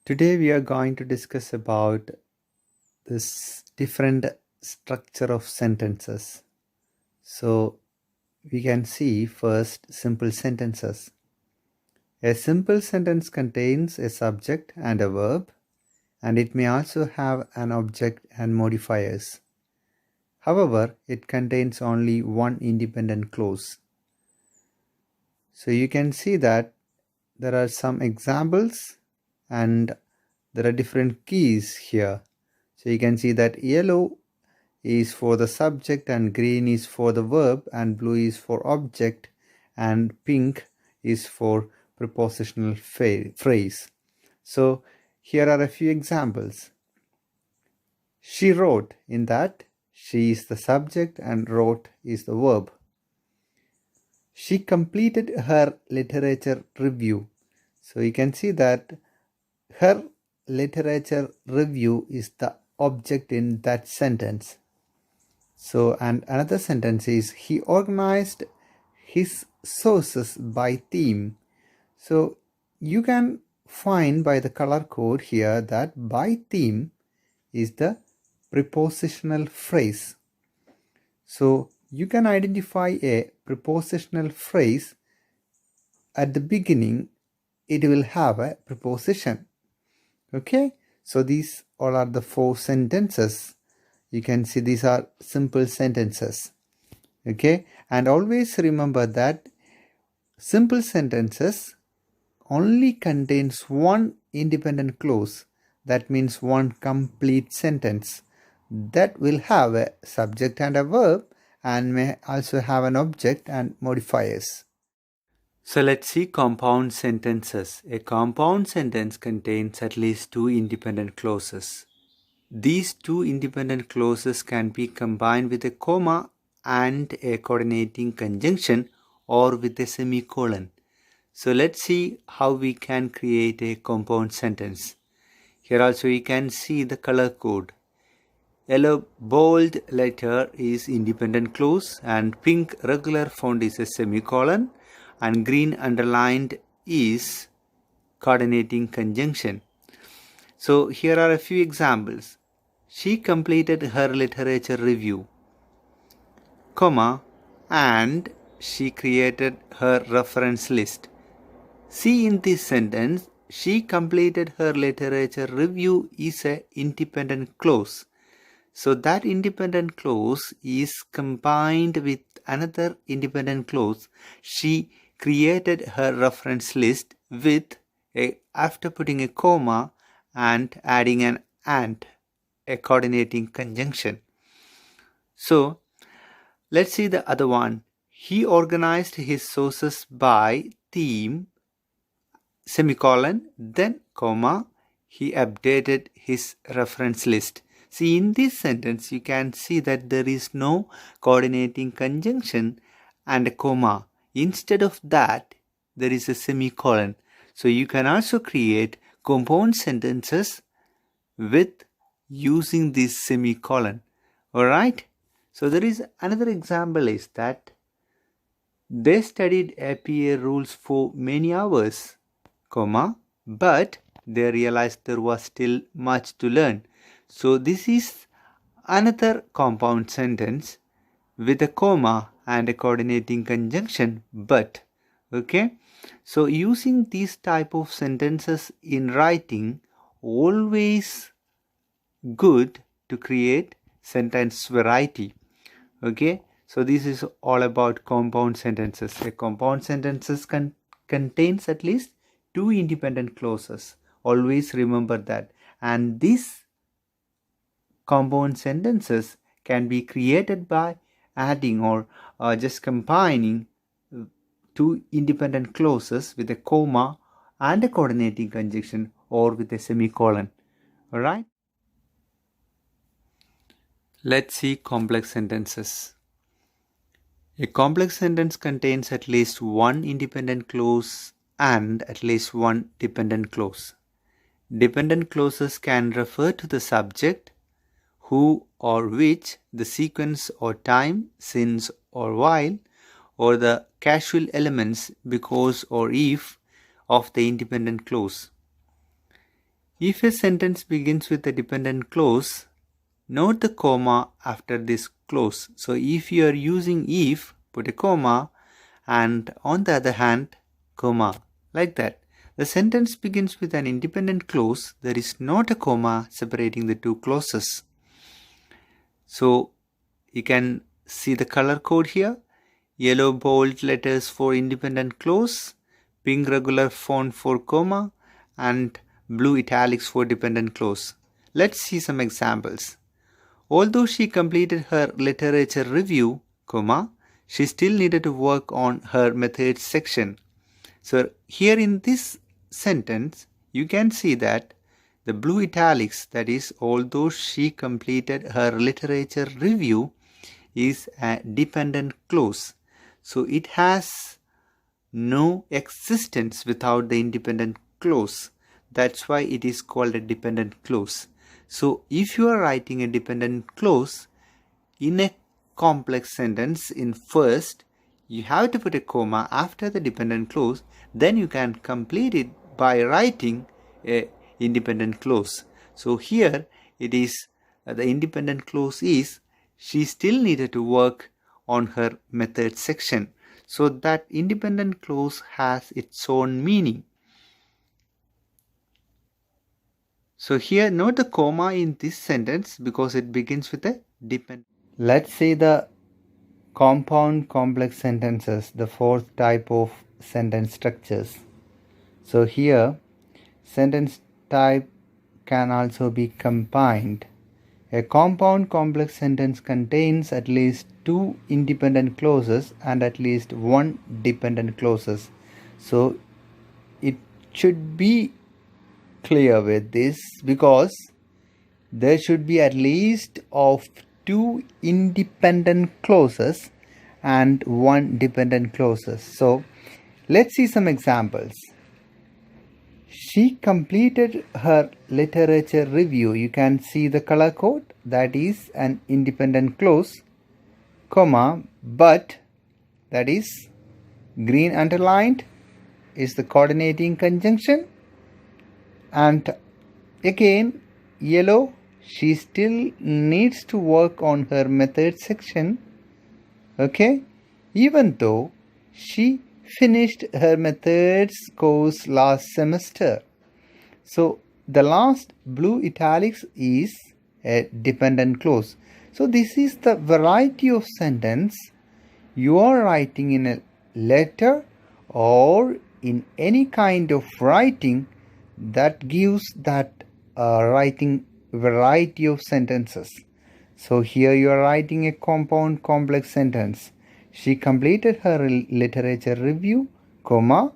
Today we are going to discuss about this different structure of sentences. So we can see first simple sentences. A simple sentence contains a subject and a verb, and it may also have an object and modifiers. However, it contains only one independent clause. So you can see that there are some examples and there are different keys here. So you can see that yellow is for the subject and green is for the verb and blue is for object and pink is for prepositional phrase. So here are a few examples. She wrote, in that she is the subject and wrote is the verb. She completed her literature review. So you can see that her literature review is the object in that sentence. So, and another sentence is he organized his sources by theme. So you can find by the color code here that by theme is the prepositional phrase. So you can identify a prepositional phrase at the beginning. It will have a preposition. Okay, so these all are the 4 sentences. You can see these are simple sentences. Okay, and always remember that simple sentences only contains one independent clause. That means one complete sentence that will have a subject and a verb and may also have an object and modifiers. So let's see compound sentences. A compound sentence contains at least 2 independent clauses. These 2 independent clauses can be combined with a comma and a coordinating conjunction or with a semicolon. So let's see how we can create a compound sentence. Here also you can see the color code. Yellow bold letter is independent clause and pink regular font is a semicolon and green underlined is coordinating conjunction. So here are a few examples. She completed her literature review, comma, and she created her reference list. See, in this sentence, she completed her literature review is an independent clause. So that independent clause is combined with another independent clause. She created her reference list with after putting a comma and adding an and, a coordinating conjunction. So let's see the other one. He organized his sources by theme, semicolon, then comma, he updated his reference list. See, in this sentence you can see that there is no coordinating conjunction and a comma. Instead of that, there is a semicolon. So you can also create compound sentences with using this semicolon. Alright? So there is another example is that they studied APA rules for many hours, comma, but they realized there was still much to learn. So this is another compound sentence with a comma and a coordinating conjunction but. Okay, so using these type of sentences in writing always good to create sentence variety. Okay, so this is all about compound sentences. A compound sentences contains at least 2 independent clauses. Always remember that. And these compound sentences can be created by adding or just combining 2 independent clauses with a comma and a coordinating conjunction or with a semicolon. Alright? Let's see complex sentences. A complex sentence contains at least 1 independent clause and at least 1 dependent clause. Dependent clauses can refer to the subject, who or which, the sequence or time, since or while, or the causal elements because or if of the independent clause. If a sentence begins with a dependent clause, note the comma after this clause. So if you are using if, put a comma, and on the other hand, comma, like that. The sentence begins with an independent clause. There is not a comma separating the two clauses. So you can see the color code here. Yellow bold letters for independent clause, pink regular font for comma, and blue italics for dependent clause. Let's see some examples. Although she completed her literature review, comma, she still needed to work on her methods section. So here in this sentence, you can see that the blue italics, that is, although she completed her literature review, is a dependent clause. So it has no existence without the independent clause. That's why it is called a dependent clause. So if you are writing a dependent clause in a complex sentence in first, you have to put a comma after the dependent clause. Then you can complete it by writing a independent clause. So here it is, the independent clause is, she still needed to work on her method section. So that independent clause has its own meaning. So here note the comma in this sentence because it begins with a dependent. Let's see the compound complex sentences, the fourth type of sentence structures. So here sentence type can also be combined. A compound complex sentence contains at least two independent clauses and at least one dependent clauses. So it should be clear with this because there should be at least of two independent clauses and one dependent clauses. So let's see some examples. She completed her literature review. You can see the color code, that is an independent clause, comma, but, that is green underlined, is the coordinating conjunction, and again yellow, she still needs to work on her method section, okay, even though she finished her methods course last semester. So the last blue italics is a dependent clause. So this is the variety of sentence you are writing in a letter or in any kind of writing that gives that writing variety of sentences. So here you are writing a compound complex sentence. She completed her literature review, comma,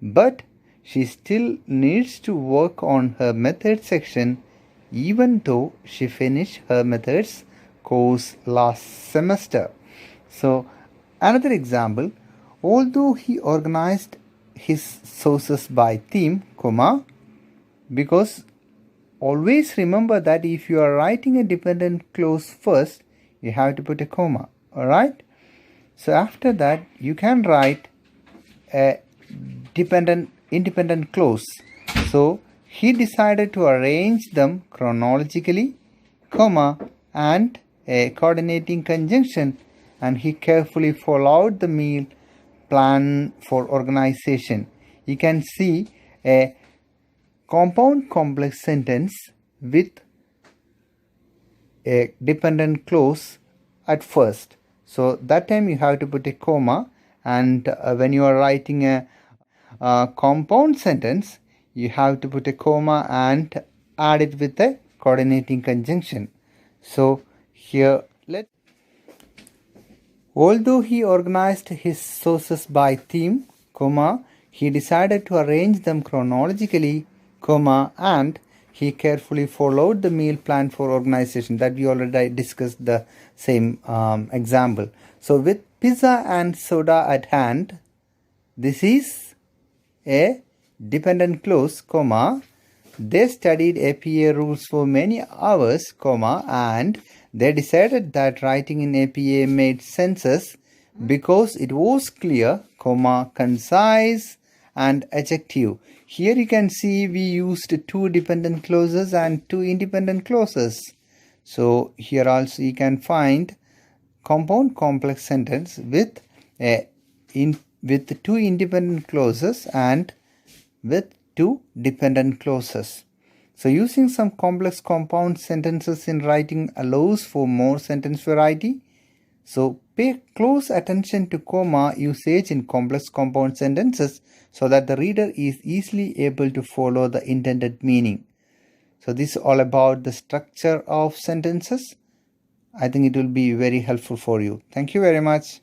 but she still needs to work on her method section even though she finished her methods course last semester. So another example, although he organized his sources by theme, comma, because always remember that if you are writing a dependent clause first, you have to put a comma, alright? So after that, you can write a independent clause. So he decided to arrange them chronologically, comma, and a coordinating conjunction, and he carefully followed the meal plan for organization. You can see a compound complex sentence with a dependent clause at first. So that time you have to put a comma, and when you are writing a compound sentence, you have to put a comma and add it with a coordinating conjunction. So here although he organized his sources by theme, comma, he decided to arrange them chronologically, comma, and he carefully followed the meal plan for organization. That we already discussed the same example. So with pizza and soda at hand, this is a dependent clause, comma, they studied APA rules for many hours, comma, and they decided that writing in APA made sense because it was clear, comma, concise, and adjective. Here you can see we used two dependent clauses and two independent clauses. So here also you can find compound complex sentence with two independent clauses and with two dependent clauses. So using some complex compound sentences in writing allows for more sentence variety. So pay close attention to comma usage in complex compound sentences so that the reader is easily able to follow the intended meaning. So this is all about the structure of sentences. I think it will be very helpful for you. Thank you very much.